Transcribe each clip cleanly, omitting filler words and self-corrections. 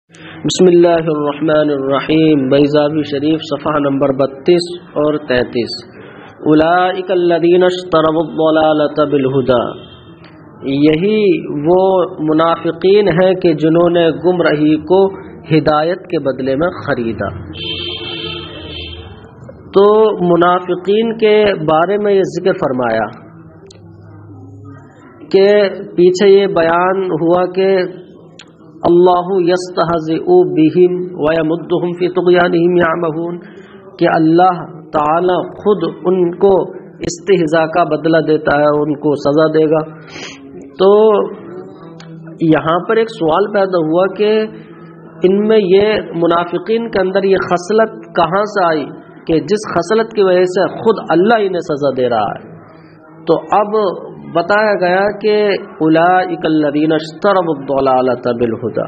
بسم اللہ الرحمن الرحیم، بیضاوی شریف صفحہ نمبر 32 اور 33۔ اولئک الذین اشتروا الضلالۃ بالہدی، یہی وہ منافقین ہیں کہ جنہوں نے گمراہی کو ہدایت کے بدلے میں خریدا۔ تو منافقین کے بارے میں یہ ذکر فرمایا کہ پیچھے یہ بیان ہوا کہ اللہ یستہزئ بہم ویمدہم فی طغیانہم یعمہون، کہ اللہ تعالی خود ان کو استہزاء کا بدلہ دیتا ہے، ان کو سزا دے گا۔ تو یہاں پر ایک سوال پیدا ہوا کہ ان میں یہ منافقین کے اندر یہ خصلت کہاں سے آئی کہ جس خصلت کی وجہ سے خود اللہ انہیں سزا دے رہا ہے؟ تو اب بتایا گیا کہ اولئک الذین اشتروا الضلالۃ بالہدی،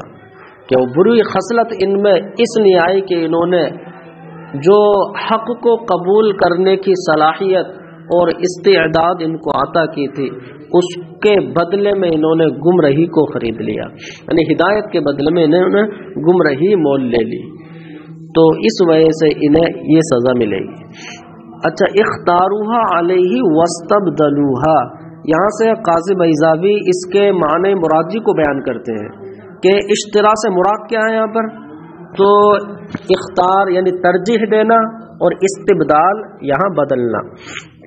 کہ وہ بری خصلت ان میں اس لیے آئی کہ انہوں نے جو حق کو قبول کرنے کی صلاحیت اور استعداد ان کو عطا کی تھی، اس کے بدلے میں انہوں نے گمراہی کو خرید لیا، یعنی ہدایت کے بدلے میں انہوں نے گمراہی مول لے لی، تو اس وجہ سے انہیں یہ سزا ملے گی۔ اچھا، اختاروها علیہ واستبدلوها، یہاں سے قاضی بیضاوی اس کے معنی مرادی کو بیان کرتے ہیں کہ اشترا سے مراد کیا ہے یہاں پر؟ تو اختار یعنی ترجیح دینا، اور استبدال یہاں بدلنا۔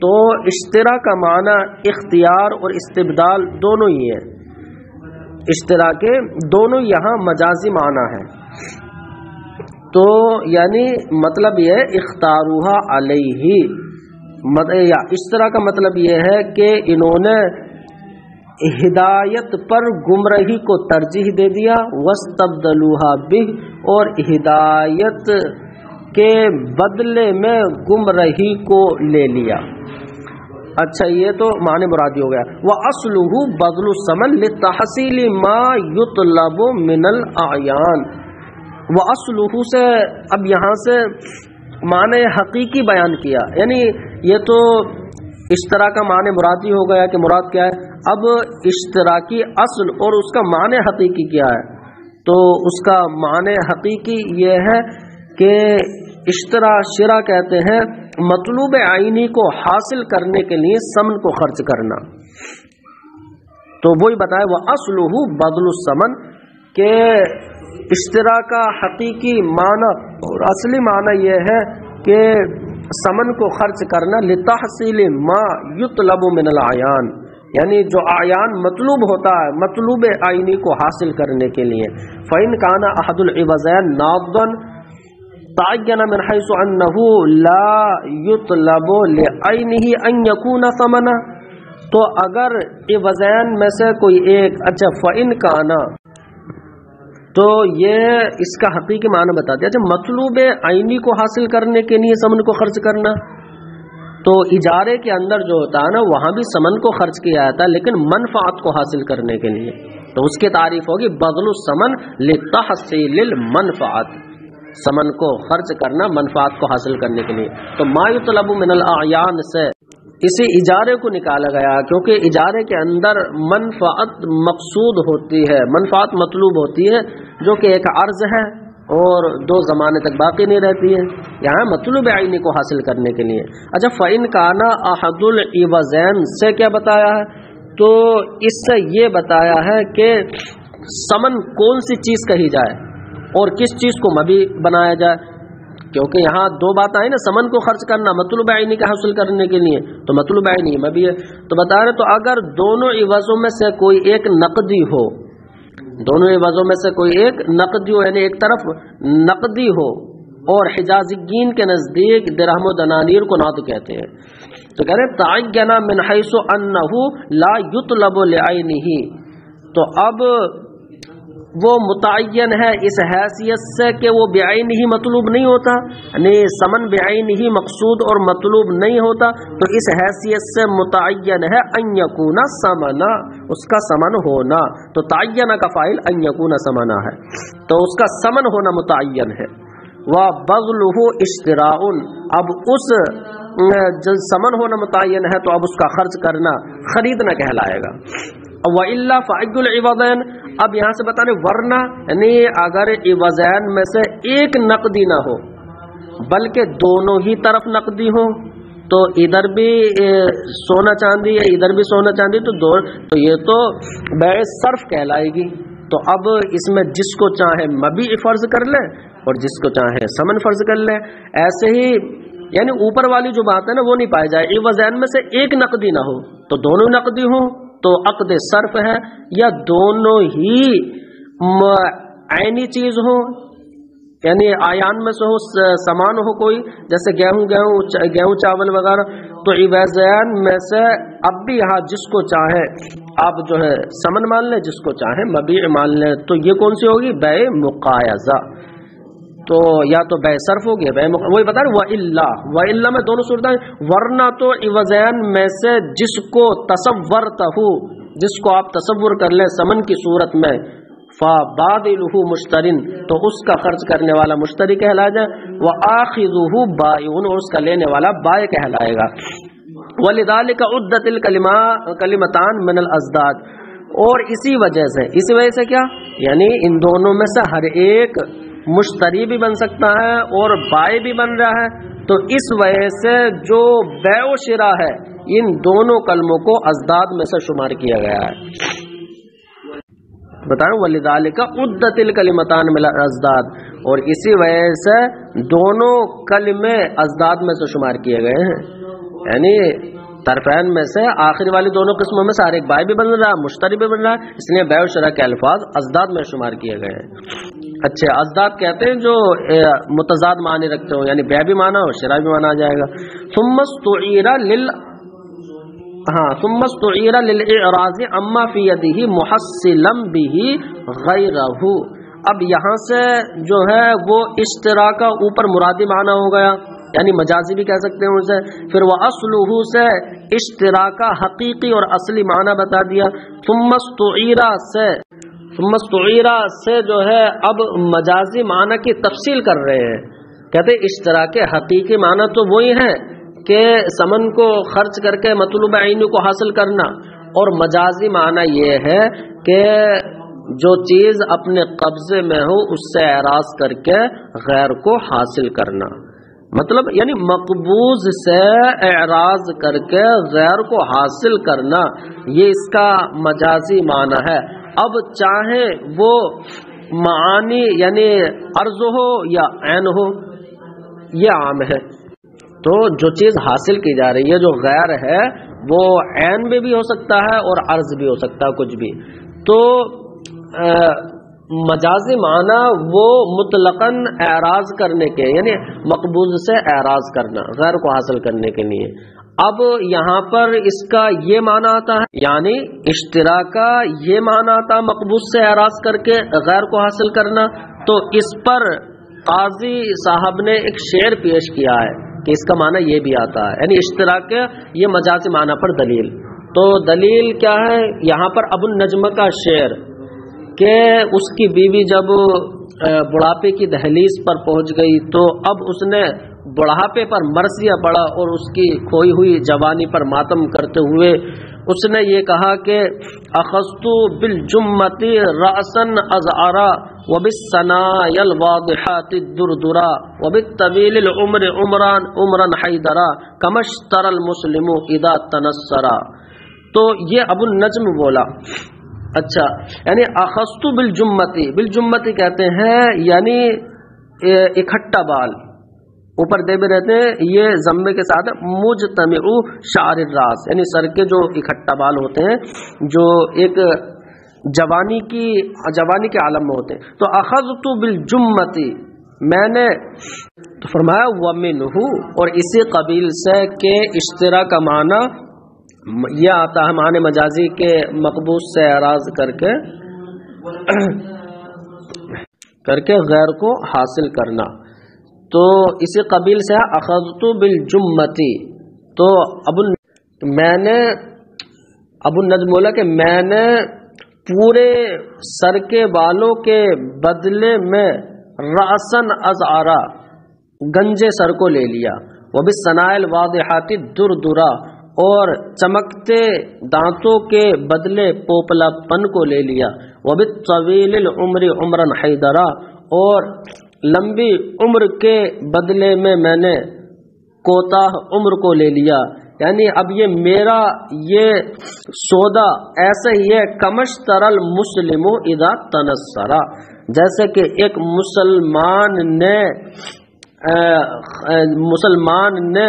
تو اشترا کا معنی اختیار اور استبدال دونوں ہی ہے، اشترا کے دونوں یہاں مجازی معنی ہے۔ تو یعنی مطلب یہ ہے اختاروہا علیہ، یا اس طرح کا مطلب یہ ہے کہ انہوں نے ہدایت پر گمراہی کو ترجیح دے دیا، واستبدلوہا بہ، اور ہدایت کے بدلے میں گمراہی کو لے لیا۔ اچھا، یہ تو معنی مرادی ہو گیا۔ وَأَصْلُهُ بَذْلُ الثَّمَنِ لِتَحْصِيلِ مَا يُطْلَبُ مِنَ الْأَعْيَانِ، وَأَصْلُهُ سے اب یہاں سے معنی حقیقی بیان کیا، یعنی یہ تو اشتراک کا معنی مرادی ہو گیا کہ مراد کیا ہے، اب اشتراکی اصل اور اس کا معنی حقیقی کیا ہے؟ تو اس کا معنی حقیقی یہ ہے کہ شرا کہتے ہیں مطلوب عینی کو حاصل کرنے کے لیے ثمن کو خرچ کرنا۔ تو وہی بتایا وَأَصْلُهُ بَذْلُ الثَّمَنِ، کہ اشترا کا حقیقی معنی اور اصلی معنی یہ ہے کہ ثمن کو خرچ کرنا، لتحصیل ما یطلب من العیان، یعنی جو اعیان مطلوب ہوتا ہے، مطلوب عینی کو حاصل کرنے کے لیے۔ فَإِنْ كَانَ أَحَدُ الْعِوَزَيْنِ نَاضًا تَعَيَّنَ مِنْ حَيْثُ أَنَّهُ لَا يُطْلَبُ لِعَيْنِهِ أَنْ يَكُونَ ثَمَنًا، تو اگر عوضین میں سے کوئی ایک، اچھا فَإِنْ كَانَ، تو یہ اس کا حقیقی معنی بتا دیا۔ جب مطلوب عینی کو حاصل کرنے کے لیے ثمن کو خرچ کرنا، تو اجارے کے اندر جو ہوتا ہے نا، وہاں بھی ثمن کو خرچ کیا جاتا ہے لیکن منفعت کو حاصل کرنے کے لیے، تو اس کی تعریف ہوگی بذل الثمن لتحصیل المنفعت، ثمن کو خرچ کرنا منفعت کو حاصل کرنے کے لیے۔ تو ما یطلب من الاعیان سے اسی اجارے کو نکالا گیا، کیونکہ اجارے کے اندر منفعت مقصود ہوتی ہے، منفعت مطلوب ہوتی ہے، جو کہ ایک عرض ہے اور دو زمانے تک باقی نہیں رہتی ہے، یہاں مطلوب عینی کو حاصل کرنے کے لیے۔ اچھا، فَإِنْ كَانَ أَحَدُ الْعِوَزَيْنِ سے کیا بتایا ہے؟ تو اس سے یہ بتایا ہے کہ ثمن کون سی چیز کہی جائے اور کس چیز کو مبیع بنایا جائے، کیونکہ یہاں دو بات آئی نا، ثمن کو خرچ کرنا مطلوب عینی کا حاصل کرنے کے لیے، تو مطلوب عینی مبیع ہے۔ تو بتا رہے تو اگر دونوں عوضوں میں سے کوئی ایک نقدی ہو، دونوں عوضوں میں سے کوئی ایک نقدی ہو، یعنی ایک طرف نقدی ہو، اور حجازیین کے نزدیک درہم و دنانیر کو نقد کہتے ہیں، تو کہہ رہے تعین من حیث انہ لا یطلب لعینہ، تو اب وہ متعین ہے اس حیثیت سے کہ وہ بعین ہی مطلوب نہیں ہوتا، یعنی ثمن بعین ہی مقصود اور مطلوب نہیں ہوتا، تو اس حیثیت سے متعین ہے ان یکون ثمنا، اس کا ثمن ہونا، تو تعین کا فاعل ان یکون ثمنا ہے، تو اس کا ثمن ہونا متعین ہے۔ وَبَذْلُهُ اشْتِرَاءٌ، اب اس ثمن ہونا متعین ہے تو اب اس کا خرچ کرنا خریدنا کہلائے گا۔ وَإِلَّا فَعِدُّ الْعِوَضَيْنِ، اب یہاں سے بتا رہے ورنہ یعنی اگر عوضین میں سے ایک نقدی نہ ہو بلکہ دونوں ہی طرف نقدی ہو، تو ادھر بھی سونا چاندی ہے ادھر بھی سونا چاندی، تو یہ تو بیع صرف کہلائے گی۔ تو اب اس میں جس کو چاہے مبیع فرض کر لے اور جس کو چاہے ثمن فرض کر لے۔ ایسے ہی یعنی اوپر والی جو بات ہے نا وہ نہیں پائی جائے، عوضین میں سے ایک نقدی نہ ہو تو دونوں نقدی ہوں تو عقد صرف ہے، یا دونوں ہی عینی چیز ہو یعنی آیان میں سے ہو، سامان ہو کوئی، جیسے گیہوں چاول وغیرہ، تو عوضین میں سے اب بھی یہاں جس کو چاہے آپ جو ہے ثمن مان لیں، جس کو چاہے مبیع مان لیں، تو یہ کون سی ہوگی؟ بیع مقایضہ۔ تو یا تو بیع صرف ہوگی، وہی بتا رہے وَإِلَّا میں دونوں صورتیں، ورنہ تو عوضین میں سے جس کو تصورتہ، جس کو آپ تصور کر لیں ثمن کی صورت میں، فَبَادِلُهُ مُشْتَرٍ، تو اس کا خرچ کرنے والا مشتری کہلا جائے، وَآخِذُهُ بَائِعٌ، اور اس کا لینے والا بائع کہلائے گا۔ وَلِذَلِكَ عُدَّتِ الْكَلِمَتَانِ مِنَ الْأَزْدَادِ، اور اسی وجہ سے کیا یعنی ان دونوں میں سے ہر ایک مشتری بھی بن سکتا ہے اور بائع بھی بن رہا ہے، تو اس وجہ سے جو بیع و شراء ہے ان دونوں کلموں کو ازداد میں سے شمار کیا گیا ہے۔ بتائیں وَلِذَلِكَ عُدَّتِ الْكَلِمَتَانِ مِنَ الْأَزْدَادِ، اور اسی وجہ سے دونوں کلمے ازداد میں سے شمار کیے گئے ہیں، یعنی طرفین میں سے آخری والی دونوں قسموں میں سے ہر ایک بائع بھی بن رہا ہے مشتری بھی بن رہا ہے، اس لیے بیع و شراء کے الفاظ ازداد میں شمار کیے گئے ہیں۔ اچھا، ازداد کہتے ہیں جو متضاد معنی رکھتے ہو، یعنی بیع بھی مانا اور شراء بھی مانا جائے گا۔ ثم استعیر للإعراض اما فی یدہ محصلا بہ غیرہ، اب یہاں سے جو ہے وہ اشتراک کا اوپر مرادی معنی ہو گیا، یعنی مجازی بھی کہہ سکتے ہیں اسے، پھر وہ اصلہ سے اشتراک کا حقیقی اور اصلی معنی بتا دیا، ثم استعیر سے جو ہے اب مجازی معنی کی تفصیل کر رہے ہیں، کہتے ہیں اشتراک حقیقی معنی تو وہی ہے کہ ثمن کو خرچ کر کے مطلوب عینی کو حاصل کرنا، اور مجازی معنی یہ ہے کہ جو چیز اپنے قبضے میں ہو اس سے اعراض کر کے غیر کو حاصل کرنا، مطلب یعنی مقبوض سے اعراض کر کے غیر کو حاصل کرنا، یہ اس کا مجازی معنی ہے۔ اب چاہے وہ معانی یعنی عرض ہو یا عین ہو، یہ عام ہے۔ تو جو چیز حاصل کی جا رہی ہے جو غیر ہے وہ عین میں بھی ہو سکتا ہے اور عرض بھی ہو سکتا ہے، کچھ بھی۔ تو مجازی معنی وہ مطلقاً اعراض کرنے کے یعنی مقبوض سے اعراض کرنا غیر کو حاصل کرنے کے لیے۔ اب یہاں پر اس کا یہ معنی آتا ہے، یعنی اشتراک کا یہ معنی آتا ہے مقبوض سے اعراض کر کے غیر کو حاصل کرنا، تو اس پر قاضی صاحب نے ایک شعر پیش کیا ہے کہ اس کا معنی یہ بھی آتا ہے، یعنی اشتراک یہ مجازی معنی پر دلیل۔ تو دلیل کیا ہے؟ یہاں پر ابو النجم کا شعر کہ اس کی بیوی جب بڑھاپے کی دہلیز پر پہنچ گئی تو اب اس نے بڑھاپے پر مرثیہ پڑھا اور اس کی کھوئی ہوئی جوانی پر ماتم کرتے ہوئے اس نے یہ کہا کہ اخذت بالجمۃ رأسا ازعرا وبالثنايا الواضحات الدردرا وبالطويل العمر عمرا حیدرا كما اشترى المسلم اذا تنصرا۔ تو یہ ابو النجم بولا، اچھا یعنی اخذت بالجمتی کہتے ہیں یعنی اکٹھا بال اوپر دے بھی رہتے ہیں، یہ ضمے کے ساتھ مجتمع شعر الراس یعنی سر کے جو اکٹھا بال ہوتے ہیں جو ایک جوانی کے عالم میں ہوتے ہیں۔ تو اخذت بالجمتی میں نے تو فرمایا ومنہ، اور اسی قبیل سے کہ اشتراک کا معنی یہ آتا ہے معنی مجازی کے مقبوض سے اعراض کر کے غیر کو حاصل کرنا، تو اسی قبیل سے اخذت بالجمتی۔ تو ابو النجم بولا کہ میں نے پورے سر کے بالوں کے بدلے میں رأسن ازعرا گنجے سر کو لے لیا، وبالثناء الواضحات الدردرا، اور چمکتے دانتوں کے بدلے پوپلا پن کو لے لیا، وبالطویل العمر عمرا حیدرا، اور لمبی عمر کے بدلے میں نے کوتاہ عمر کو لے لیا، یعنی اب یہ میرا یہ سودا ایسا ہی ہے کمشتر المسلم اذا تنصرا، جیسے کہ ایک مسلمان نے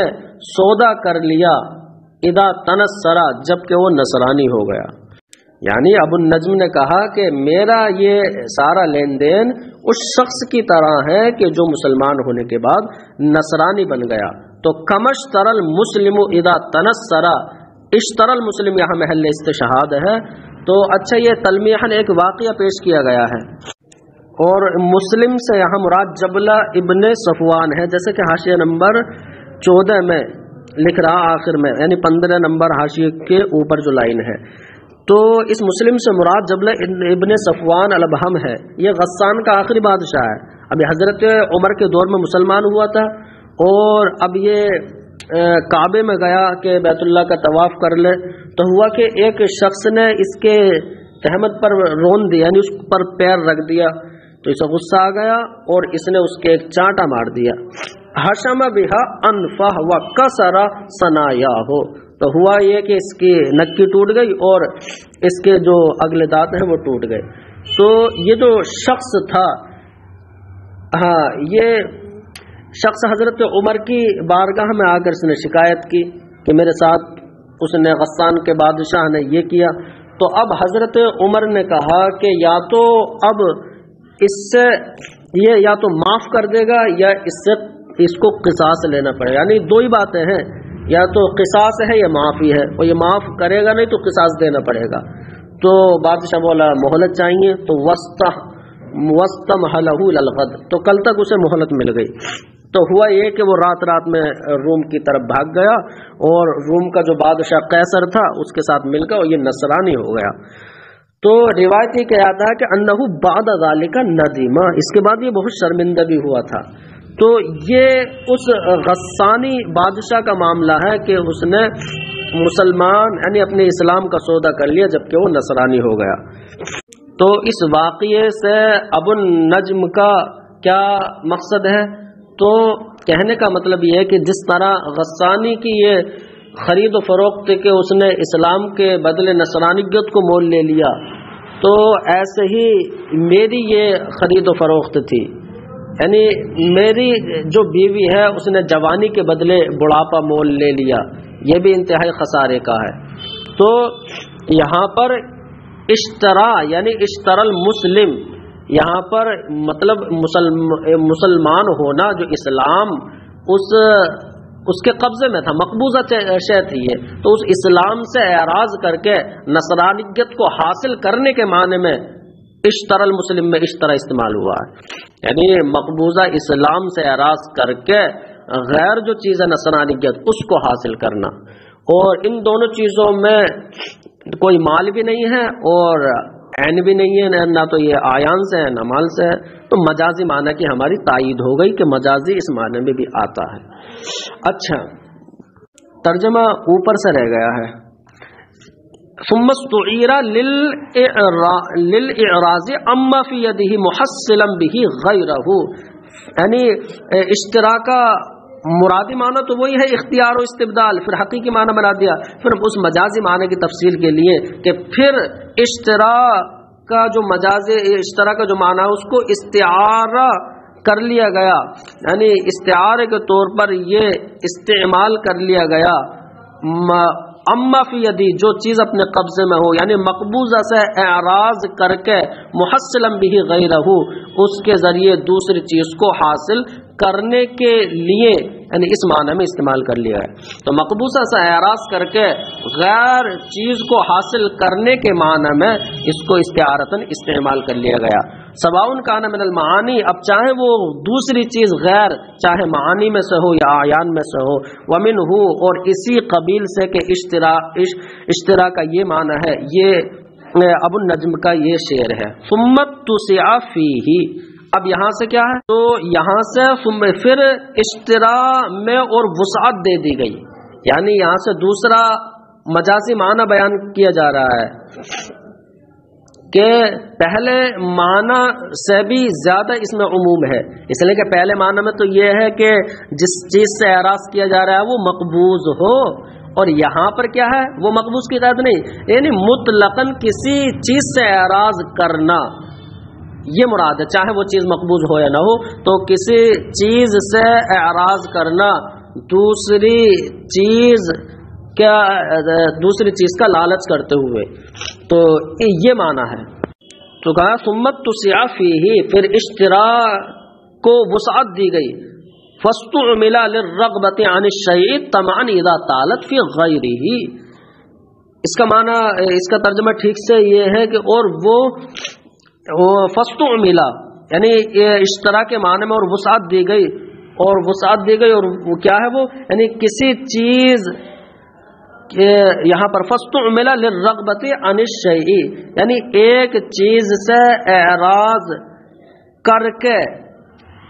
سودا کر لیا اذا تنصرا، جب کہ وہ نصرانی ہو گیا۔ یعنی ابو النجم نے کہا کہ میرا یہ سارا لین دین اس شخص کی طرح ہے کہ جو مسلمان ہونے کے بعد نصرانی بن گیا۔ تو کمشتر المسلم اذا تنصرا، اشتر المسلم یہاں محل استشہاد ہے۔ تو اچھا، یہ تلمیحاً ایک واقعہ پیش کیا گیا ہے، اور مسلم سے یہاں مراد جبلہ ابن صفوان ہے، جیسے کہ حاشیہ نمبر 14 میں لکھ رہا آخر میں، یعنی 15 نمبر حاشیے کے اوپر جو لائن ہے۔ تو اس مسلم سے مراد جبلہ ابن صفوان الابہم ہے، یہ غسان کا آخری بادشاہ ہے۔ ابھی حضرت عمر کے دور میں مسلمان ہوا تھا، اور اب یہ کعبے میں گیا کہ بیت اللہ کا طواف کر لے، تو ہوا کہ ایک شخص نے اس کے تہمت پر رون دیا، یعنی اس پر پیر رکھ دیا، تو اسے غصہ آ گیا اور اس نے اس کے ایک چانٹا مار دیا۔ حشم بہا انفہ وکسر ثنایاہ، تو ہوا یہ کہ اس کی نکی ٹوٹ گئی اور اس کے جو اگلے دانت ہیں وہ ٹوٹ گئے۔ تو یہ جو شخص تھا، یہ شخص حضرت عمر کی بارگاہ میں آ کر اس نے شکایت کی کہ میرے ساتھ اس نے غسان کے بادشاہ نے یہ کیا۔ تو اب حضرت عمر نے کہا کہ یا تو اب اس سے یہ یا تو معاف کر دے گا یا اس کو قصاص لینا پڑے گا، یعنی دو ہی باتیں ہیں، یا تو قصاص ہے یا معافی ہے، اور یہ معاف کرے گا نہیں تو قصاص دینا پڑے گا۔ تو بادشاہ بولا مہلت چاہیے، تو وسطمحلہ للغد، تو کل تک اسے مہلت مل گئی۔ تو ہوا یہ کہ وہ رات میں روم کی طرف بھاگ گیا، اور روم کا جو بادشاہ قیصر تھا اس کے ساتھ مل کر یہ نصرانی ہو گیا۔ تو روایت یہ کہا تھا کہ انہ بعد ذالک ندیم، اس کے بعد یہ بہت شرمندہ بھی ہوا تھا۔ تو یہ اس غسانی بادشاہ کا معاملہ ہے کہ اس نے مسلمان یعنی اپنے اسلام کا سودا کر لیا جبکہ وہ نصرانی ہو گیا۔ تو اس واقعے سے ابو النجم کا کیا مقصد ہے؟ تو کہنے کا مطلب یہ ہے کہ جس طرح غسانی کی یہ خرید و فروخت کہ اس نے اسلام کے بدلے نصرانیت کو مول لے لیا، تو ایسے ہی میری یہ خرید و فروخت تھی، یعنی میری جو بیوی ہے اس نے جوانی کے بدلے بڑھاپا مول لے لیا، یہ بھی انتہائی خسارے کا ہے۔ تو یہاں پر اشترا یعنی اشتر المسلم، یہاں پر مطلب مسلمان ہونا جو اسلام اس کے قبضے میں تھا، مقبوضہ شے تھی یہ، تو اس اسلام سے اعراض کر کے نصرانیت کو حاصل کرنے کے معنی میں اشتر المسلم میں اشترا استعمال ہوا ہے، یعنی مقبوضہ اسلام سے اعراض کر کے غیر جو چیز ہے نصرانیت اس کو حاصل کرنا، اور ان دونوں چیزوں میں کوئی مال بھی نہیں ہے اور عین بھی نہیں ہے، نہ تو یہ آیان سے ہے نہ مال سے ہے، تو مجازی معنی کی ہماری تائید ہو گئی کہ مجازی اس معنی میں بھی آتا ہے۔ اچھا، ترجمہ اوپر سے رہ گیا ہے۔ ثم استعیر للإعراض اما فی یدہ محصلا به غیرہ، یعنی اشتراک کا مرادی معنی تو وہی ہے اختیار و استبدال، پھر حقیقی معنی بنا دیا، پھر اس مجازی معنی کی تفصیل کے لیے کہ پھر اشتراک کا جو مجازی اشتراک کا جو معنی ہے اس کو استعارہ کر لیا گیا، یعنی استعارے کے طور پر یہ استعمال کر لیا گیا، اما فی یدی جو چیز اپنے قبضے میں ہو، یعنی مقبوضہ سے اعراض کر کے محصلا به غیرہ اس کے ذریعے دوسری چیز کو حاصل کرنے کے لیے، یعنی اس معنی میں استعمال کر لیا ہے۔ تو مقبوضہ سے اعراض کر کے غیر چیز کو حاصل کرنے کے معنی میں اس کو استعارتاً استعمال کر لیا گیا۔ سواء کان من المعانی، اب چاہے وہ دوسری چیز غیر چاہے معانی میں سے ہو یا اعیان میں سے ہو، ومنہ اور اسی قبیل سے کہ اشترا کا یہ معنی ہے، یہ ابو النجم کا یہ شعر ہے۔ ثم اتسع فیہ، اب یہاں سے کیا ہے؟ تو یہاں سے پھر اشترا میں اور وسعت دے دی گئی، یعنی یہاں سے دوسرا مجازی معنی بیان کیا جا رہا ہے کہ پہلے معنی سے بھی زیادہ اس میں عموم ہے، اس لیے کہ پہلے معنی میں تو یہ ہے کہ جس چیز سے اعراض کیا جا رہا ہے وہ مقبوض ہو، اور یہاں پر کیا ہے، وہ مقبوض کی قید نہیں، یعنی مطلقاً کسی چیز سے اعراض کرنا، یہ مراد ہے، چاہے وہ چیز مقبوض ہو یا نہ ہو، تو کسی چیز سے اعراض کرنا دوسری چیز کا لالچ کرتے ہوئے، تو یہ معنی ہے۔ تو کہا ثمت تسع فیہ، پھر اشترا کو وسعت دی گئی، فاستعمل للرغبۃ عن الشیء طمعا اذا طالت فی غیرہ، اس کا معنی، اس کا ترجمہ ٹھیک سے یہ ہے کہ اور وہ فاستعمل یعنی اشترا کے معنی میں اور وسعت دی گئی، اور وہ کیا ہے، وہ یعنی کسی چیز، یہاں پر فاستعمل للرغبۃ عن الشیء یعنی ایک چیز سے اعراض کر کے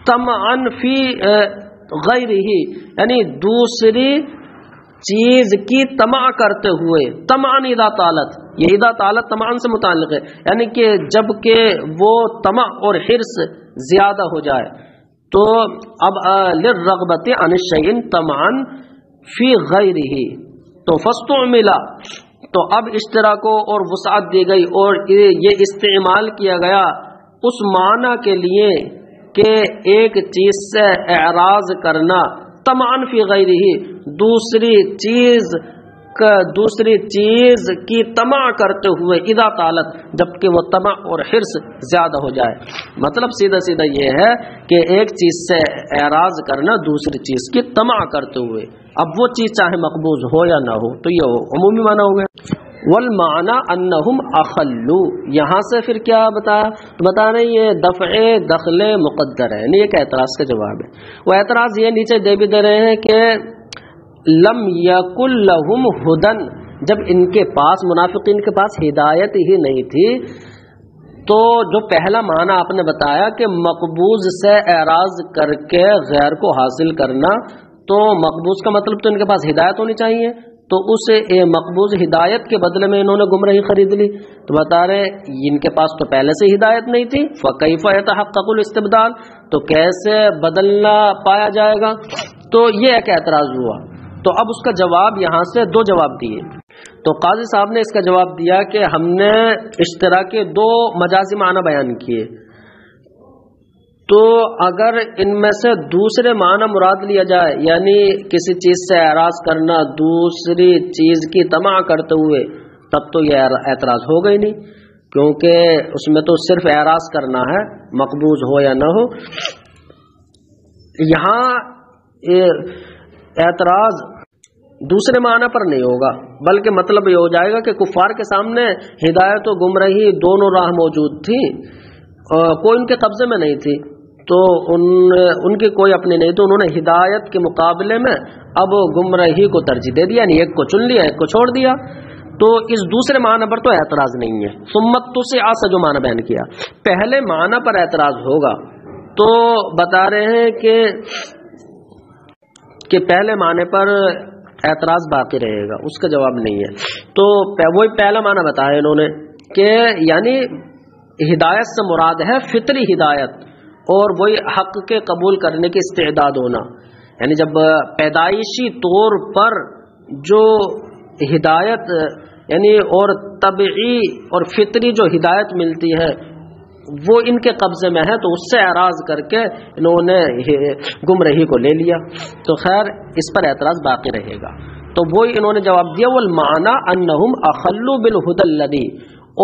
طمعا فی غیرہ یعنی دوسری چیز کی طمع کرتے ہوئے، طمعا اذا طالت، یہ اذا طالت طمعا سے متعلق ہے، یعنی کہ جب کہ وہ طمع اور حرص زیادہ ہو جائے، تو اب للرغبۃ عن الشیء طمعا فی غیرہ، تو فاستعمل، تو اب اشتراک اور وسعت دی گئی اور یہ استعمال کیا گیا اس معنی کے لیے کہ ایک چیز سے اعراض کرنا طمعا فی غیرہ، دوسری چیز کی طمع کرتے ہوئے، اذا طالت، جبکہ وہ طمع اور حرص زیادہ ہو جائے، مطلب سیدھا سیدھا یہ ہے کہ ایک چیز سے اعراض کرنا دوسری چیز کی طمع کرتے ہوئے، اب وہ چیز چاہے مقبوض ہو یا نہ ہو، تو یہ عمومی معنی ہو گیا۔ والمعنی انہم اخلو، یہاں سے پھر کیا بتا رہے ہیں، یہ دفع دخل مقدر ہے، یعنی ایک اعتراض کا جواب ہے۔ وہ اعتراض یہ نیچے دے بھی دے رہے ہیں کہ لم یکن لہم ہدن، جب ان کے پاس، منافقین کے پاس ہدایت ہی نہیں تھی، تو جو پہلا معنی آپ نے بتایا کہ مقبوض سے اعراض کر کے غیر کو حاصل کرنا، تو مقبوض کا مطلب تو ان کے پاس ہدایت ہونی چاہیے، تو اس مقبوض ہدایت کے بدلے میں انہوں نے گمراہی خرید لی، تو بتا رہے ان کے پاس تو پہلے سے ہدایت نہیں تھی، فکیف یتحقق الاستبدال، تو کیسے بدلنا پایا جائے گا، تو یہ ایک اعتراض ہوا۔ تو اب اس کا جواب یہاں سے دو جواب دیے، تو قاضی صاحب نے اس کا جواب دیا کہ ہم نے اشتراک کے دو مجازی معنی بیان کیے، تو اگر ان میں سے دوسرے معنی مراد لیا جائے، یعنی کسی چیز سے اعراض کرنا دوسری چیز کی طمع کرتے ہوئے، تب تو یہ اعتراض ہوگا ہی نہیں، کیونکہ اس میں تو صرف اعراض کرنا ہے، مقبوض ہو یا نہ ہو۔ یہاں اعتراض دوسرے معنی پر نہیں ہوگا، بلکہ مطلب یہ ہو جائے گا کہ کفار کے سامنے ہدایت و گمراہی دونوں راہ موجود تھی، کوئی ان کے قبضے میں نہیں تھی، تو ان کی کوئی اپنی نہیں، تو انہوں نے ہدایت کے مقابلے میں اب گمراہی کو ترجیح دے دیا، یعنی ایک کو چن لیا ایک کو چھوڑ دیا، تو اس دوسرے معنی پر تو اعتراض نہیں ہے۔ ثمت تسع سے جو معنی بیان کیا، پہلے معنی پر اعتراض ہوگا، تو بتا رہے ہیں کہ پہلے معنی پر اعتراض باقی رہے گا، اس کا جواب نہیں ہے، تو وہی پہلا معنی بتایا انہوں نے کہ یعنی ہدایت سے مراد ہے فطری ہدایت، اور وہی حق کے قبول کرنے کی استعداد ہونا، یعنی جب پیدائشی طور پر جو ہدایت یعنی اور طبعی اور فطری جو ہدایت ملتی ہے وہ ان کے قبضے میں ہے، تو اس سے اعراض کر کے انہوں نے گمراہی کو لے لیا، تو خیر اس پر اعتراض باقی رہے گا۔ تو وہی انہوں نے جواب دیا، والمعنی انہم اخلوا بالہدی الذی،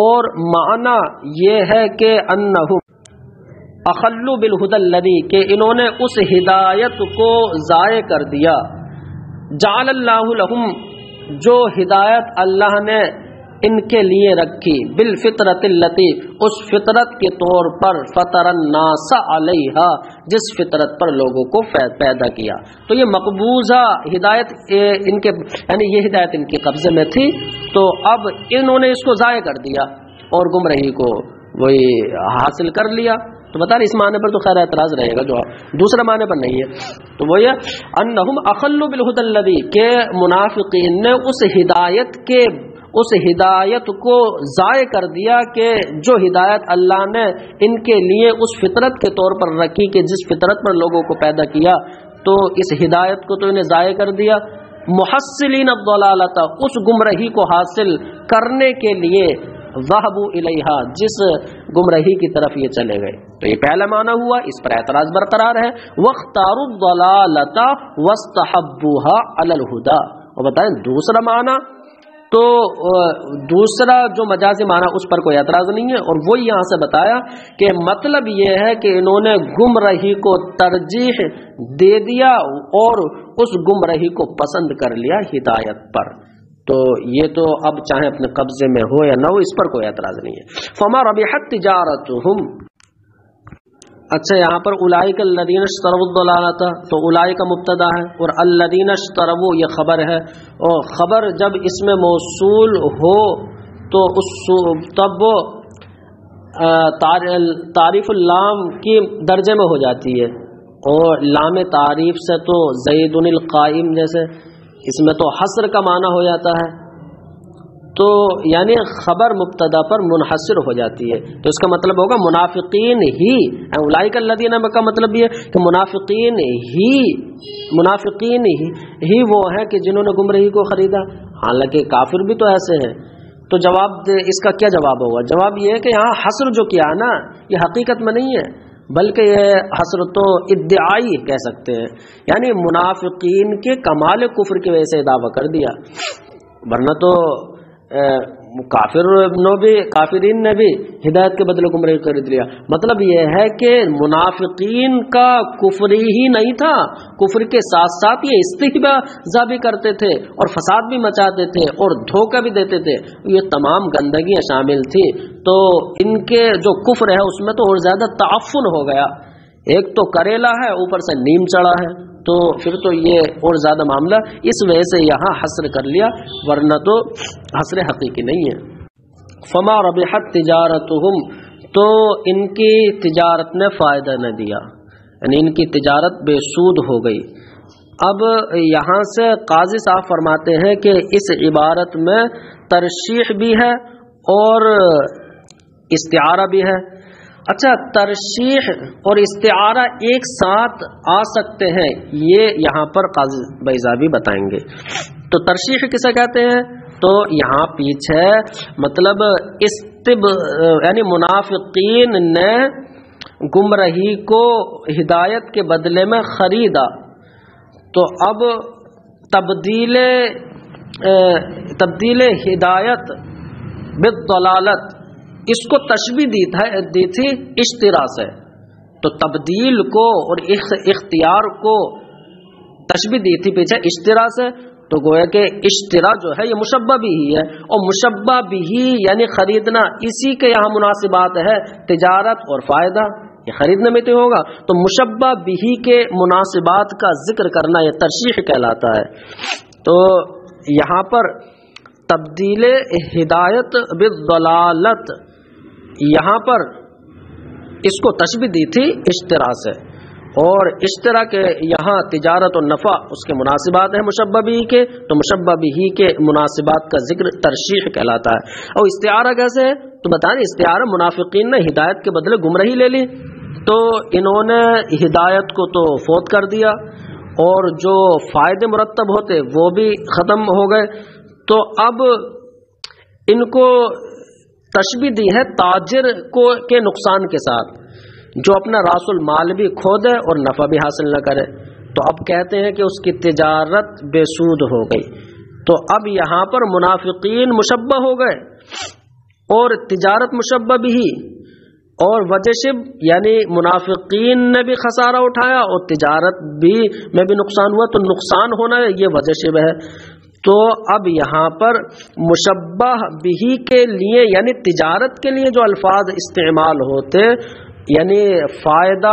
اور معنی یہ ہے کہ انہم اخلوا بالہدی الذی، کہ انہوں نے اس ہدایت کو ضائع کر دیا، جعل اللہ لہم، جو ہدایت اللہ نے ان کے لیے رکھی، بالفطرت التی، اس فطرت کے طور پر، فطر الناس علیہا، جس فطرت پر لوگوں کو پیدا کیا، تو یہ مقبوضہ ہدایت ان کے، یعنی یہ ہدایت ان کے قبضے میں تھی، تو اب انہوں نے اس کو ضائع کر دیا اور گمراہی کو وہی حاصل کر لیا، تو بتا رہے اس معنی پر تو خیر اعتراض رہے گا، جو دوسرے معنی پر نہیں ہے. تو وہ یہ انہم اخلوا بالہدی الذی، کہ منافقین نے اس ہدایت کو ضائع کر دیا کہ جو ہدایت اللہ نے ان کے لیے اس فطرت کے طور پر رکھی کہ جس فطرت پر لوگوں کو پیدا کیا، تو اس ہدایت کو تو انہیں ضائع کر دیا. محصلین الضلالۃ، اس گمراہی کو حاصل کرنے کے لیے ذهبوا الیہا، جس گمراہی کی طرف یہ چلے گئے. تو یہ پہلا معنی ہوا، اس پر اعتراض برقرار ہے. واختاروا الضلالۃ واستحبوها علی الہدی. اور بتائیں دوسرا معنی، تو دوسرا جو مجازی معنی اس پر کوئی اعتراض نہیں ہے، اور وہ یہاں سے بتایا کہ مطلب یہ ہے کہ انہوں نے گمراہی کو ترجیح دے دیا اور اس گمراہی کو پسند کر لیا ہدایت پر. تو یہ تو اب چاہے اپنے قبضے میں ہو یا نہ ہو، اس پر کوئی اعتراض نہیں ہے. فما ربحت تجارتهم. اچھا یہاں پر اولئک الذین اشتروا الضلالۃ، تو اولئک مبتدا ہے اور الذین اشتروا یہ خبر ہے، اور خبر جب اس میں موصول ہو تو تب وہ تعریف اللام کی درجے میں ہو جاتی ہے، اور لام تعریف سے تو زید القائم جیسے اس میں تو حصر کا معنی ہو جاتا ہے، تو یعنی خبر مبتدا پر منحصر ہو جاتی ہے. تو اس کا مطلب ہوگا منافقین ہی، اولئک الذین کا مطلب یہ کہ منافقین ہی وہ ہیں کہ جنہوں نے گمراہی کو خریدا، حالانکہ کافر بھی تو ایسے ہیں. تو جواب اس کا کیا جواب ہوگا؟ جواب یہ ہے کہ یہاں حصر جو کیا نا یہ حقیقت میں نہیں ہے، بلکہ یہ حصر تو ادعائی کہہ سکتے ہیں، یعنی منافقین کے کمال کفر کی وجہ سے دعویٰ کر دیا، ورنہ تو کافرین نے بھی ہدایت کے بدلے گمراہی خرید لیا. مطلب یہ ہے کہ منافقین کا کفر ہی نہیں تھا، کفر کے ساتھ ساتھ یہ استہزاء بھی کرتے تھے اور فساد بھی مچاتے تھے اور دھوکہ بھی دیتے تھے، یہ تمام گندگیاں شامل تھی. تو ان کے جو کفر ہے اس میں تو اور زیادہ تعفن ہو گیا، ایک تو کریلا ہے اوپر سے نیم چڑھا ہے، تو پھر تو یہ اور زیادہ معاملہ، اس وجہ سے یہاں حصر کر لیا، ورنہ تو حصر حقیقی نہیں ہے. فما ربحت تجارتهم، تو ان کی تجارت نے فائدہ نہ دیا، یعنی ان کی تجارت بے سود ہو گئی. اب یہاں سے قاضی صاحب فرماتے ہیں کہ اس عبارت میں ترشیح بھی ہے اور استعارہ بھی ہے. اچھا، ترشیح اور استعارہ ایک ساتھ آ سکتے ہیں، یہ یہاں پر قاضی بیضاوی بتائیں گے. تو ترشیح کسے کہتے ہیں؟ تو یہاں پیچھے مطلب یعنی منافقین نے گمراہی کو ہدایت کے بدلے میں خریدا، تو اب تبدیل ہدایت بالضلالت اس کو تشبیہ دی تھی اشترا سے. تو تبدیل کو اور اختیار کو تشبیہ دی تھی پیچھے اشترا سے، تو گویا کہ اشترا جو ہے یہ مشبہ بھی ہی ہے، اور مشبہ بھی یعنی خریدنا، اسی کے یہاں مناسبات ہے تجارت اور فائدہ، یہ خریدنے میں تو ہوگا. تو مشبہ بھی کے مناسبات کا ذکر کرنا یہ ترشیح کہلاتا ہے. تو یہاں پر تبدیل ہدایت بالضلالت، یہاں پر اس کو تشبیہ دی تھی اشترا سے، اور اشترا کے یہاں تجارت و نفع اس کے مناسبات ہیں مشبہ بھی کے، تو مشبہ بھی کے مناسبات کا ذکر ترشیح کہلاتا ہے. اور استعارہ کیسے ہے؟ تو بتائیں، استعارہ منافقین نے ہدایت کے بدلے گمراہی لے لی، تو انہوں نے ہدایت کو تو فوت کر دیا، اور جو فائدے مرتب ہوتے وہ بھی ختم ہو گئے. تو اب ان کو تشبیہ دی ہے تاجر کو کے نقصان کے ساتھ، جو اپنا راس المال بھی کھو دے اور نفع بھی حاصل نہ کرے. تو اب کہتے ہیں کہ اس کی تجارت بے سود ہو گئی. تو اب یہاں پر منافقین مشبہ ہو گئے اور تجارت مشبہ بھی، اور وجہ شب یعنی منافقین نے بھی خسارہ اٹھایا اور تجارت بھی میں بھی نقصان ہوا، تو نقصان ہونا یہ وجہ شب ہے. تو اب یہاں پر مشبہ بھی کے لیے یعنی تجارت کے لیے جو الفاظ استعمال ہوتے یعنی فائدہ،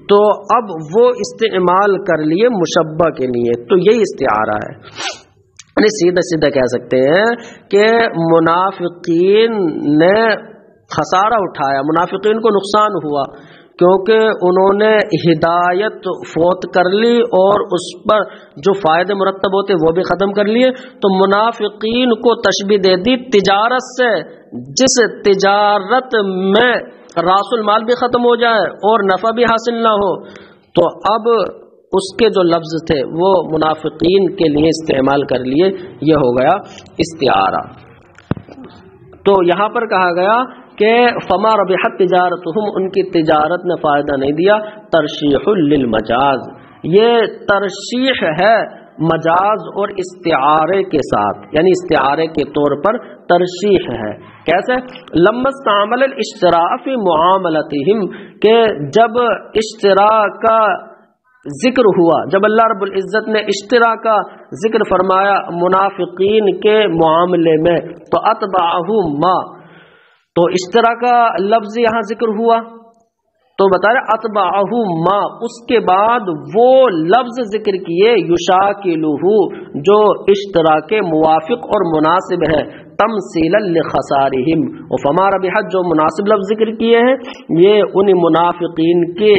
تو اب وہ استعمال کر لیے مشبہ کے لیے، تو یہی استعارہ ہے. یعنی سیدھا سیدھا کہہ سکتے ہیں کہ منافقین نے خسارہ اٹھایا، منافقین کو نقصان ہوا، کیونکہ انہوں نے ہدایت فوت کر لی اور اس پر جو فائدے مرتب ہوتے وہ بھی ختم کر لیے۔ تو منافقین کو تشبیہ دے دی تجارت سے، جس تجارت میں راس المال بھی ختم ہو جائے اور نفع بھی حاصل نہ ہو، تو اب اس کے جو لفظ تھے وہ منافقین کے لیے استعمال کر لیے، یہ ہو گیا استعارہ۔ تو یہاں پر کہا گیا کہ فما ربحت تجارتہم، ان کی تجارت نے فائدہ نہیں دیا، ترشیح للمجاز، یہ ترشیح ہے مجاز اور استعارے کے ساتھ، یعنی استعارے کے طور پر ترشیح ہے۔ کیسے؟ لما استعمل الاشتراء فی معاملتہم، کہ جب اشتراء کا ذکر ہوا، جب اللہ رب العزت نے اشتراء کا ذکر فرمایا منافقین کے معاملے میں، تو اتبعہ ما، تو اشتراء کا لفظ یہاں ذکر ہوا، تو بتا رہے اتبعہ ما، اس کے بعد وہ لفظ ذکر کیے یشاکلہ، جو اشتراء کے موافق اور مناسب ہے، تمثیلا لخسارہم، اور فما ربحت جو مناسب لفظ ذکر کیے ہیں یہ ان منافقین کے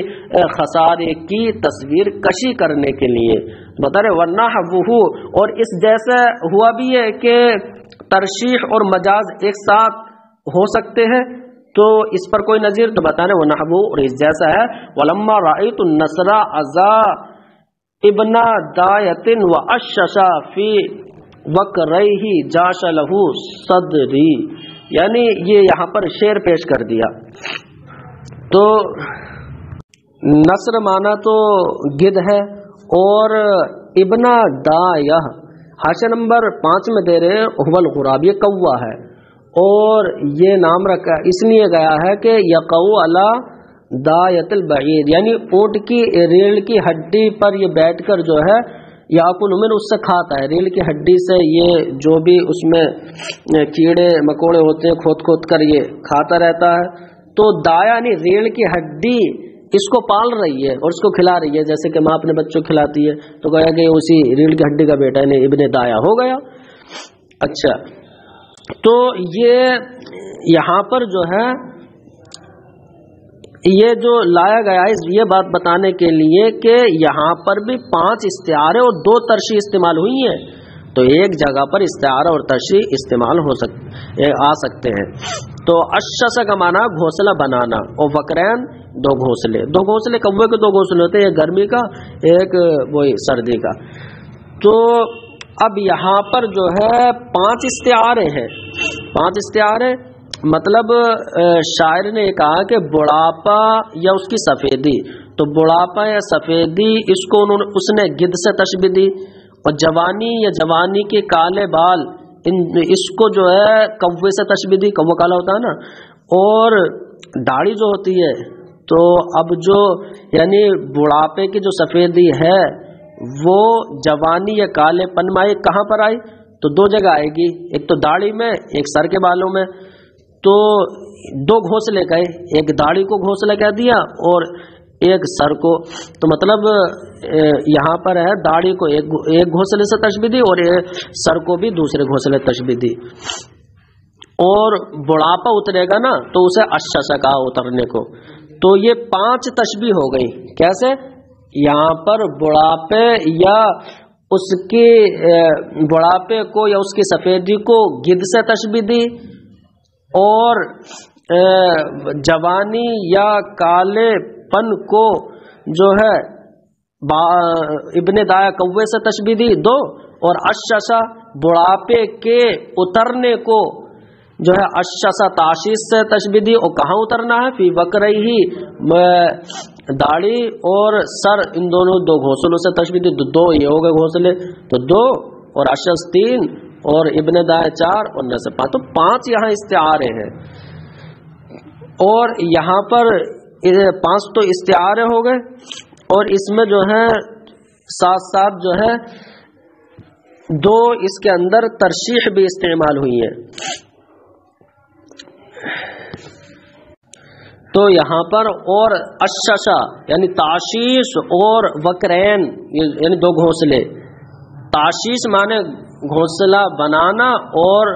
خسارے کی تصویر کشی کرنے کے لیے بتا رہے۔ ونحوہ، اور اس جیسا ہوا بھی ہے کہ ترشیح اور مجاز ایک ساتھ ہو سکتے ہیں، تو اس پر کوئی نظیر تو بتانے ونحوہ، اور اس جیسا ہے ولما رأیت النصر عزا ابن دایت واشش فی وکرہی جاش لہو صدری، یعنی یہ یہاں پر شعر پیش کر دیا۔ تو نصر مانا تو گدھ ہے، اور ابن دایہ حاشیہ نمبر 5 میں دے رہے هو الغراب، یہ کوا ہے، اور یہ نام رکھا اس لیے گیا ہے کہ یقع علی دایت البعیر، یعنی اونٹ کی ریڑھ کی ہڈی پر یہ بیٹھ کر جو ہے یاکل من، اس سے کھاتا ہے، ریڑھ کی ہڈی سے یہ جو بھی اس میں کیڑے مکوڑے ہوتے ہیں کھود کھود کر یہ کھاتا رہتا ہے۔ تو دایا یعنی ریڑھ کی ہڈی اس کو پال رہی ہے اور اس کو کھلا رہی ہے، جیسے کہ ماں اپنے بچوں کھلاتی ہے، تو کہا کہ اسی ریڑھ کی ہڈی کا بیٹا یعنی ابن دایا ہو گیا۔ اچھا، تو یہ یہاں پر جو ہے یہ جو لایا گیا ہے یہ بات بتانے کے لیے کہ یہاں پر بھی 5 استعارے اور 2 ترشیح استعمال ہوئی ہیں، تو ایک جگہ پر استعارہ اور ترشیح استعمال آ سکتے ہیں۔ تو اشش کا معنی گھونسلہ بنانا، اور وکرین 2 گھونسلے، 2 گھونسلے کوے کے 2 گھونسلے ہوتے ہیں، ایک گرمی کا ایک وہی سردی کا۔ تو اب یہاں پر جو ہے 5 استعارے ہیں، 5 استعارے مطلب شاعر نے کہا کہ بڑھاپا یا اس کی سفیدی، تو بڑھاپا یا سفیدی اس کو اس نے گدھ سے تشبیہ دی، اور جوانی یا جوانی کے کالے بال اس کو جو ہے کوے سے تشبیہ دی، کوہ کالا ہوتا ہے نا، اور داڑھی جو ہوتی ہے، تو اب جو یعنی بڑھاپے کی جو سفیدی ہے وہ جوانی یا کالے پن میں کہاں پر آئی؟ تو 2 جگہ آئے گی، ایک تو داڑھی میں، ایک سر کے بالوں میں۔ تو 2 گھونسلے کہے، ایک داڑھی کو گھونسلہ کہہ دیا اور ایک سر کو، تو مطلب یہاں پر ہے داڑھی کو ایک گھونسلے سے تشبیہ دی اور سر کو بھی دوسرے گھونسلے تشبیہ دی۔ اور بڑھاپا اترے گا نا تو اسے اشش کہا اترنے کو۔ تو یہ 5 تشبیہ ہو گئی۔ کیسے؟ یہاں پر بڑھاپے یا اس کے بڑھاپے کو یا اس کی سفیدی کو گدھ سے تشبیہ دی، اور جوانی یا کالے پن کو جو ہے ابن دایا کوے سے تشبیہ دی 2، اور اششا بڑھاپے کے اترنے کو جو ہے اششا تاشیش سے تشبیہ دی، اور کہاں اترنا ہے؟ فی وکرہی، داڑھی اور سر ان دونوں 2 گھونسلوں سے تشبیہ دی، 2 یہ ہو گئے گھونسلے، تو 2 اور اشش 3 اور ابن دایا 4 اور نصر 5، تو 5 یہاں استعارے ہیں۔ اور یہاں پر 5 تو استعارے ہو گئے، اور اس میں جو ہے ساتھ ساتھ جو ہے 2 اس کے اندر ترشیح بھی استعمال ہوئی ہے۔ تو یہاں پر اور اششا یعنی تاشیش اور وکرین یعنی 2 گھونسلے، تاشیش مانے گھونسلہ بنانا اور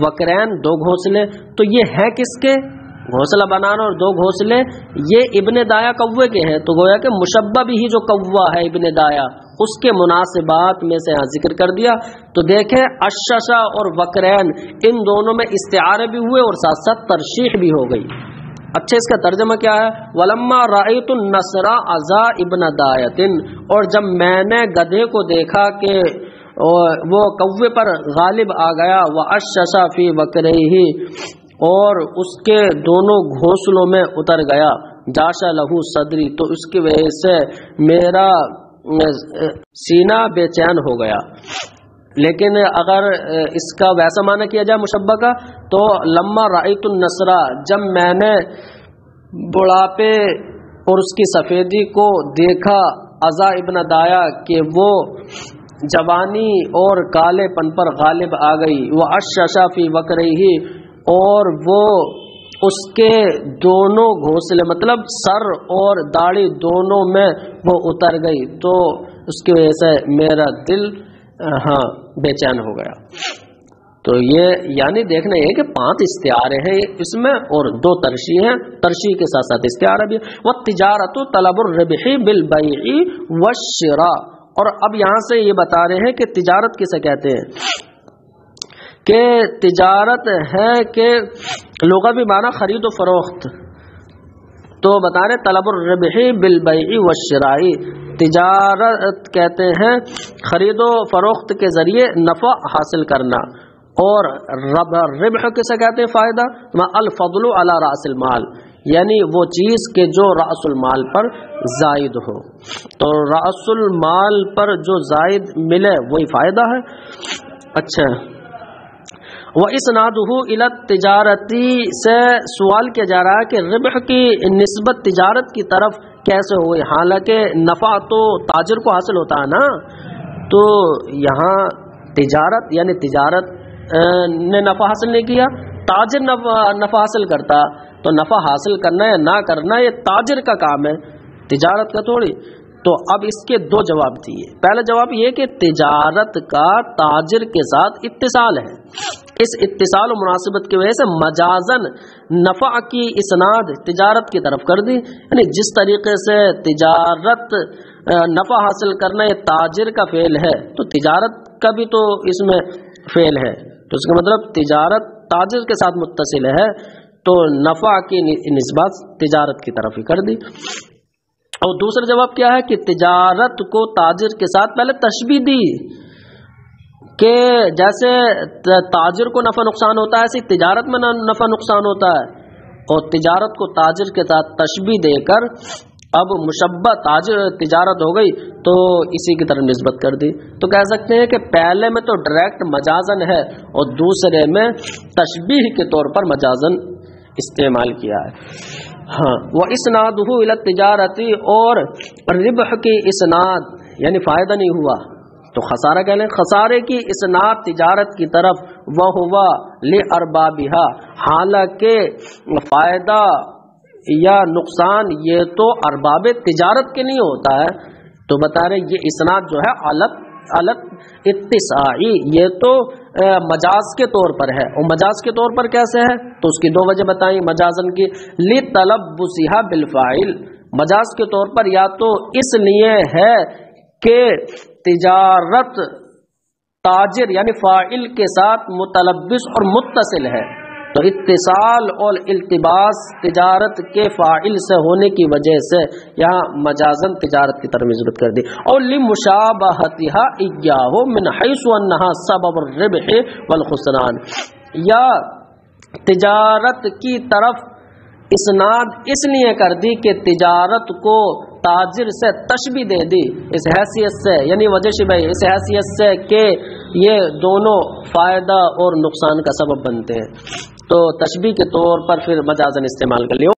وکرین 2 گھونسلے، تو یہ ہے کس کے؟ گھونسلہ بنانا اور 2 گھونسلے یہ ابن دایا کوے کے ہیں، تو گویا کہ مشبہ بھی جو کوا ہے ابن دایا اس کے مناسبات میں سے ذکر کر دیا۔ تو دیکھیں اششا اور وکرین ان دونوں میں استعارے بھی ہوئے اور ساتھ ساتھ ترشیح بھی ہو گئی۔ اچھا اس کا ترجمہ کیا ہے؟ وَلَمَّا رَأَيْتُ النَّسْرَ عَزَا ابن دَایَةٍ، اور جب میں نے گدھے کو دیکھا کہ وہ کوے پر غالب آ گیا، وَأَشَّشَ فِي وَكْرَيْهِ، اور اس کے دونوں گھونسلوں میں اتر گیا، جاشا لہو صدری، تو اس کی وجہ سے میرا سینہ بے چین ہو گیا۔ لیکن اگر اس کا ویسا معنی کیا جائے مشبہ کا تو لما رأیت النصر، جب میں نے بڑھاپے اور اس کی سفیدی کو دیکھا، عزا ابن دایا کہ وہ جوانی اور کالے پن پر غالب آ گئی، وہ اششا فی وکرہی، اور وہ اس کے دونوں گھونسلے مطلب سر اور داڑھی دونوں میں وہ اتر گئی، تو اس کی وجہ سے میرا دل بے چین ہو گیا۔ تو یہ یعنی دیکھنا یہ کہ 5 استعارے ہیں اس میں اور 2 ترشیح ہیں، ترشیح کے ساتھ ساتھ استعارہ بھی۔ والتجارت طلب الربح بالبیع والشراء، اور اب یہاں سے یہ بتا رہے ہیں کہ تجارت کسے کہتے ہیں، کہ تجارت ہے کہ لغوی معنی خرید و فروخت، تو بتا رہے طلب الربح بالبیع والشراء، تجارت کہتے ہیں خرید و فروخت کے ذریعے نفع حاصل کرنا، اور ربح کسے کہتے ہیں فائدہ، الفضل علی رأس المال، یعنی وہ چیز کہ جو رأس المال پر زائد ہو، تو رأس المال پر جو زائد ملے وہی فائدہ ہے۔ اچھا، وَإِسْنَادُهُ إِلَى التِّجَارَةِ سے سوال کیا جا رہا ہے کہ ربح کی نسبت تجارت کی طرف کیسے ہوئی، حالانکہ نفع تو تاجر کو حاصل ہوتا ہے نا، تو یہاں تجارت یعنی تجارت نے نفع حاصل نہیں کیا، تاجر نفع حاصل کرتا، تو نفع حاصل کرنا یا نہ کرنا یہ تاجر کا کام ہے، تجارت کا تھوڑی۔ تو اب اس کے 2 جواب دیے۔ پہلا جواب یہ کہ تجارت کا تاجر کے ساتھ اتصال ہے، اس اتصال و مناسبت کی وجہ سے مجازن نفع کی اسناد تجارت کی طرف کر دی، یعنی جس طریقے سے تجارت نفع حاصل کرنا یہ تاجر کا فعل ہے، تو تجارت کا بھی تو اس میں فعل ہے، تو اس کا مطلب تجارت تاجر کے ساتھ متصل ہے، تو نفع کی نسبت تجارت کی طرف ہی کر دی۔ اور دوسرا جواب کیا ہے کہ تجارت کو تاجر کے ساتھ پہلے تشبیہ دی، کہ جیسے تاجر کو نفع نقصان ہوتا ہے ایسے تجارت میں نفع نقصان ہوتا ہے، اور تجارت کو تاجر کے ساتھ تشبیہ دے کر اب مشبہ تاجر تجارت ہو گئی، تو اسی کی طرف نسبت کر دی۔ تو کہہ سکتے ہیں کہ پہلے میں تو ڈائریکٹ مجازن ہے اور دوسرے میں تشبیہ کے طور پر مجازن استعمال کیا ہے۔ ہاں، وَإِسْنَادُهُ إِلَى التِّجَارَةِ، اور ربح کی اسناد یعنی فائدہ نہیں ہوا تو خسارہ کہہ لیں، خسارے کی اسناد تجارت کی طرف، وَهُوَ لِأَرْبَابِهَا، حالانکہ فائدہ یا نقصان یہ تو ارباب تجارت کے نہیں ہوتا ہے، تو بتا رہے یہ اسناد جو ہے علت اتساعی، یہ تو مجاز کے طور پر ہے، اور مجاز کے طور پر کیسے ہے تو اس کی 2 وجہ بتائیں مجازن کی، لِطَلَبُّسِهَا بِالْفَاعِل، مجاز کے طور پر یا تو اس لیے ہے کہ تجارت تاجر یعنی فاعل کے ساتھ متلبس اور متصل ہے، تو اتصال اور التباس تجارت کے فاعل سے ہونے کی وجہ سے یہاں مجازن تجارت کی طرف نسبت کر دی، اور لِمُشَابَهَتِهَا إِيَّاهُ مِنْ حَيْثُ أَنَّهَا سَبَبُ الرِّبْحِ وَالْخُسْرَانِ، یا تجارت کی طرف اسناد اس لیے کر دی کہ تجارت کو تاجر سے تشبیہ دے دی اس حیثیت سے، یعنی وجہ شبہ اس حیثیت سے کہ یہ دونوں فائدہ اور نقصان کا سبب بنتے ہیں، تو تشبیہ کے طور پر پھر مجازن استعمال کر لیا۔